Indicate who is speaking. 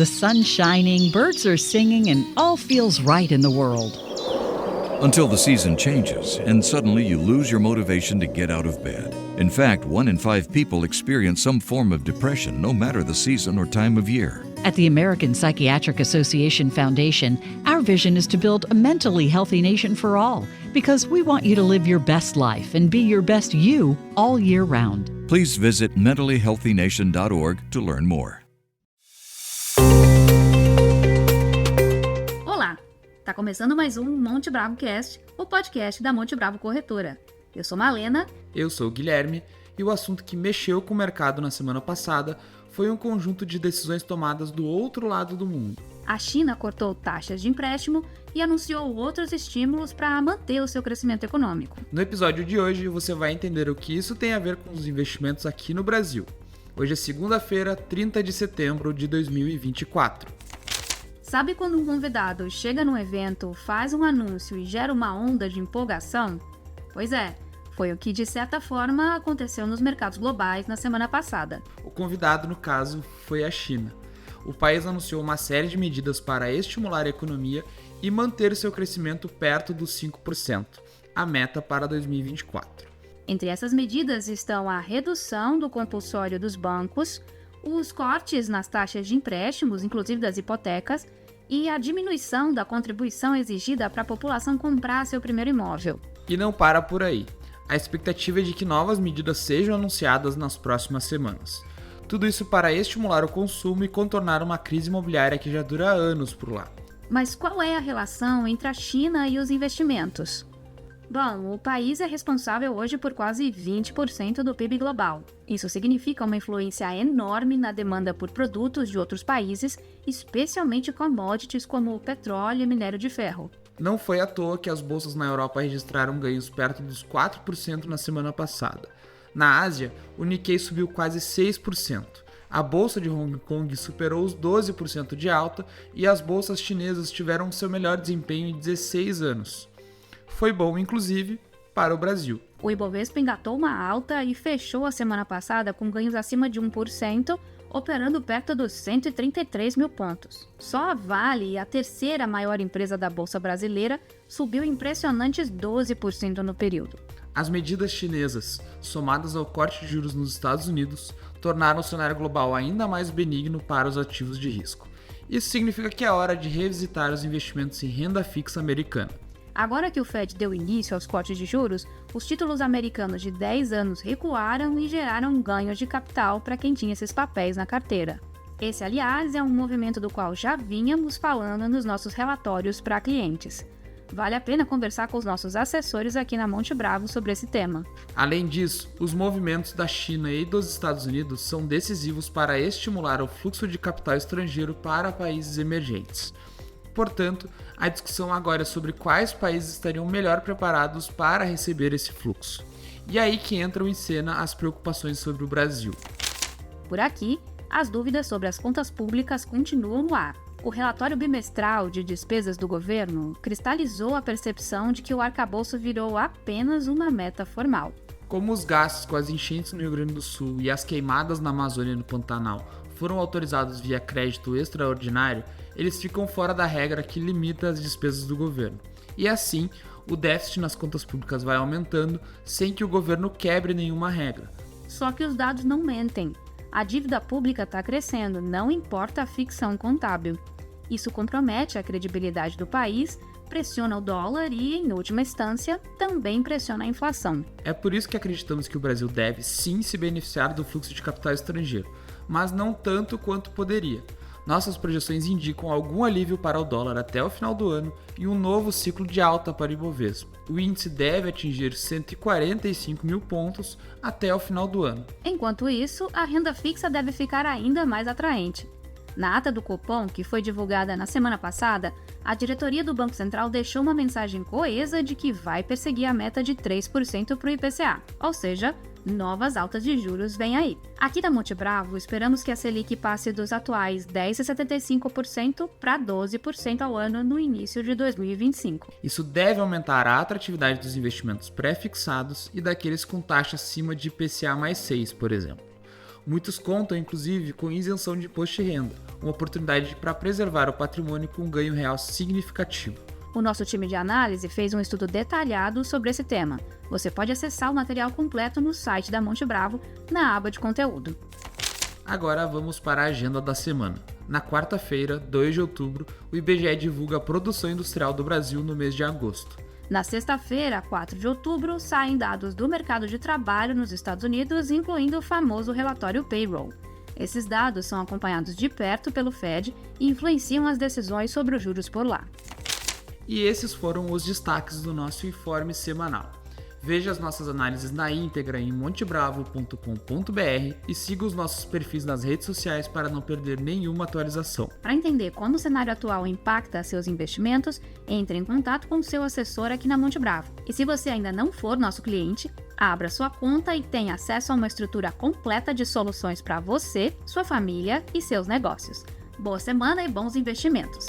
Speaker 1: The sun's shining, birds are singing, and all feels right in the world.
Speaker 2: Until the season changes, and suddenly you lose your motivation to get out of bed. In fact, 1 in 5 people experience some form of depression, no matter the season or time of year.
Speaker 1: At the American Psychiatric Association Foundation, our vision is to build a mentally healthy nation for all, because we want you to live your best life and be your best you all year round.
Speaker 2: Please visit mentallyhealthynation.org to learn more.
Speaker 3: Olá! Tá começando mais um Monte Bravo Cast, o podcast da Monte Bravo Corretora. Eu sou Malena.
Speaker 4: Eu sou o Guilherme, e o assunto que mexeu com o mercado na semana passada foi um conjunto de decisões tomadas do outro lado do mundo.
Speaker 3: A China cortou taxas de empréstimo e anunciou outros estímulos para manter o seu crescimento econômico.
Speaker 4: No episódio de hoje, você vai entender o que isso tem a ver com os investimentos aqui no Brasil. Hoje é segunda-feira, 30 de setembro de 2024.
Speaker 3: Sabe quando um convidado chega num evento, faz um anúncio e gera uma onda de empolgação? Pois é, foi o que de certa forma aconteceu nos mercados globais na semana passada.
Speaker 4: O convidado, no caso, foi a China. O país anunciou uma série de medidas para estimular a economia e manter seu crescimento perto dos 5%, a meta para 2024.
Speaker 3: Entre essas medidas estão a redução do compulsório dos bancos, os cortes nas taxas de empréstimos, inclusive das hipotecas, e a diminuição da contribuição exigida para a população comprar seu primeiro imóvel.
Speaker 4: E não para por aí. A expectativa é de que novas medidas sejam anunciadas nas próximas semanas. Tudo isso para estimular o consumo e contornar uma crise imobiliária que já dura anos por lá.
Speaker 3: Mas qual é a relação entre a China e os investimentos? Bom, o país é responsável hoje por quase 20% do PIB global. Isso significa uma influência enorme na demanda por produtos de outros países, especialmente commodities como petróleo e minério de ferro.
Speaker 4: Não foi à toa que as bolsas na Europa registraram ganhos perto dos 4% na semana passada. Na Ásia, o Nikkei subiu quase 6%. A bolsa de Hong Kong superou os 12% de alta e as bolsas chinesas tiveram seu melhor desempenho em 16 anos. Foi bom, inclusive, para o Brasil.
Speaker 3: O Ibovespa engatou uma alta e fechou a semana passada com ganhos acima de 1%, operando perto dos 133 mil pontos. Só a Vale, a terceira maior empresa da Bolsa Brasileira, subiu impressionantes 12% no período.
Speaker 4: As medidas chinesas, somadas ao corte de juros nos Estados Unidos, tornaram o cenário global ainda mais benigno para os ativos de risco. Isso significa que é hora de revisitar os investimentos em renda fixa americana.
Speaker 3: Agora que o Fed deu início aos cortes de juros, os títulos americanos de 10 anos recuaram e geraram ganhos de capital para quem tinha esses papéis na carteira. Esse, aliás, é um movimento do qual já vínhamos falando nos nossos relatórios para clientes. Vale a pena conversar com os nossos assessores aqui na Monte Bravo sobre esse tema.
Speaker 4: Além disso, os movimentos da China e dos Estados Unidos são decisivos para estimular o fluxo de capital estrangeiro para países emergentes. Portanto, a discussão agora é sobre quais países estariam melhor preparados para receber esse fluxo. E aí que entram em cena as preocupações sobre o Brasil.
Speaker 3: Por aqui, as dúvidas sobre as contas públicas continuam no ar. O relatório bimestral de despesas do governo cristalizou a percepção de que o arcabouço virou apenas uma meta formal.
Speaker 4: Como os gastos com as enchentes no Rio Grande do Sul e as queimadas na Amazônia e no Pantanal foram autorizados via crédito extraordinário, eles ficam fora da regra que limita as despesas do governo. E assim, o déficit nas contas públicas vai aumentando sem que o governo quebre nenhuma regra.
Speaker 3: Só que os dados não mentem. A dívida pública está crescendo, não importa a ficção contábil. Isso compromete a credibilidade do país, pressiona o dólar e, em última instância, também pressiona a inflação.
Speaker 4: É por isso que acreditamos que o Brasil deve sim se beneficiar do fluxo de capital estrangeiro, mas não tanto quanto poderia. Nossas projeções indicam algum alívio para o dólar até o final do ano e um novo ciclo de alta para o Ibovespa. O índice deve atingir 145 mil pontos até o final do ano.
Speaker 3: Enquanto isso, a renda fixa deve ficar ainda mais atraente. Na ata do Copom, que foi divulgada na semana passada, a diretoria do Banco Central deixou uma mensagem coesa de que vai perseguir a meta de 3% para o IPCA, ou seja, novas altas de juros vêm aí. Aqui da Monte Bravo, esperamos que a Selic passe dos atuais 10,75% para 12% ao ano no início de 2025.
Speaker 4: Isso deve aumentar a atratividade dos investimentos pré-fixados e daqueles com taxa acima de IPCA mais 6, por exemplo. Muitos contam, inclusive, com isenção de imposto de renda, uma oportunidade para preservar o patrimônio com um ganho real significativo.
Speaker 3: O nosso time de análise fez um estudo detalhado sobre esse tema. Você pode acessar o material completo no site da Monte Bravo, na aba de conteúdo.
Speaker 4: Agora vamos para a agenda da semana. Na quarta-feira, 2 de outubro, o IBGE divulga a produção industrial do Brasil no mês de agosto.
Speaker 3: Na sexta-feira, 4 de outubro, saem dados do mercado de trabalho nos Estados Unidos, incluindo o famoso relatório Payroll. Esses dados são acompanhados de perto pelo Fed e influenciam as decisões sobre os juros por lá.
Speaker 4: E esses foram os destaques do nosso informe semanal. Veja as nossas análises na íntegra em montebravo.com.br e siga os nossos perfis nas redes sociais para não perder nenhuma atualização.
Speaker 3: Para entender como o cenário atual impacta seus investimentos, entre em contato com o seu assessor aqui na Monte Bravo. E se você ainda não for nosso cliente, abra sua conta e tenha acesso a uma estrutura completa de soluções para você, sua família e seus negócios. Boa semana e bons investimentos!